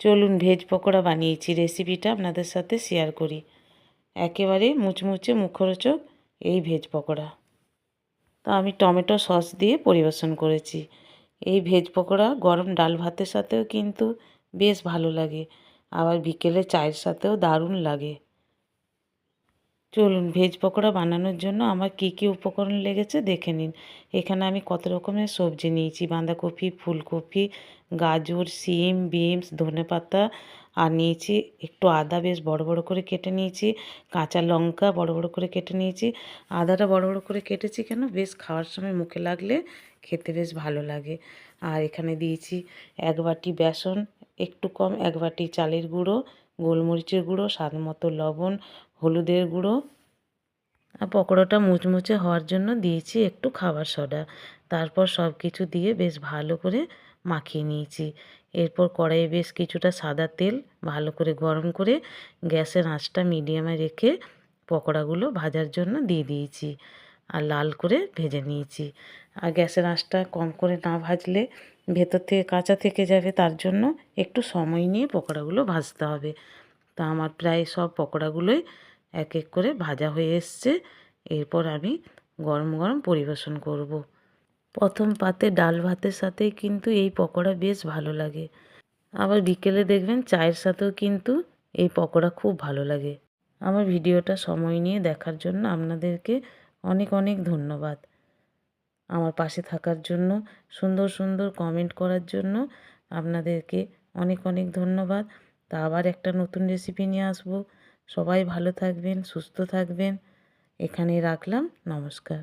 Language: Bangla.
চলুন ভেজ পকোড়া বানিয়েছি, রেসিপিটা আপনাদের সাথে শেয়ার করি। একেবারে মুচমুচে মুখরোচক এই ভেজ পকোড়া। তো আমি টমেটো সস দিয়ে পরিবেশন করেছি। এই ভেজ পকোড়া গরম ডাল ভাতের সাথেও কিন্তু বেশ ভালো লাগে, আবার বিকেলে চায়ের সাথেও দারুণ লাগে। চলুন ভেজ পকোড়া বানানোর জন্য আমার কী কী উপকরণ লেগেছে দেখে নিন। এখানে আমি কত রকমের সবজি নিয়েছি, বাঁধাকপি, ফুলকপি, গাজর, শিম, বিনস, ধনেপাতা, আর নিয়েছি একটু আদা বেশ বড় বড় করে কেটে নিয়েছি, কাঁচা লঙ্কা বড় বড় করে কেটে নিয়েছি। আদাটা বড় বড় করে কেটেছি কেন, বেশ খাওয়ার সময় মুখে লাগলে খেতে বেশ ভালো লাগে। আর এখানে দিয়েছি 1 বাটি বেসন, একটু কম 1 বাটি চালের গুঁড়ো, গোলমরিচের গুঁড়ো, স্বাদ মতো লবণ, হলুদের গুঁড়ো, আর পকোড়াটা মুচমুচে হওয়ার জন্য দিয়েছি একটু খাবার সোডা। তারপর সব কিছু দিয়ে বেশ ভালো করে মাখিয়ে নিয়েছি। এরপর কড়াইয়ে বেশ কিছুটা সাদা তেল ভালো করে গরম করে গ্যাসের আঁচটা মিডিয়ামে রেখে পকোড়াগুলো ভাজার জন্য দিয়ে দিয়েছি, আর লাল করে ভেজে নিয়েছি। আর গ্যাসের আঁচটা কম করে না ভাজলে ভেতর থেকে কাঁচা থেকে যাবে, তার জন্য একটু সময় নিয়ে পকোড়াগুলো ভাজতে হবে। তা আমার প্রায় সব পকোড়াগুলোই এক এক করে ভাজা হয়ে এসছে। এরপর আমি গরম গরম পরিবেশন করব। প্রথম পাতে ডাল ভাতের সাথেই কিন্তু এই পকোড়া বেশ ভালো লাগে, আবার বিকেলে দেখবেন চায়ের সাথেও কিন্তু এই পকোড়া খুব ভালো লাগে। আমার ভিডিওটা সময় নিয়ে দেখার জন্য আপনাদেরকে অনেক অনেক ধন্যবাদ। আমার পাশে থাকার জন্য, সুন্দর সুন্দর কমেন্ট করার জন্য আপনাদেরকে অনেক অনেক ধন্যবাদ। তা আবার একটা নতুন রেসিপি নিয়ে আসবো। সবাই ভালো থাকবেন, সুস্থ থাকবেন। এখানেই রাখলাম, নমস্কার।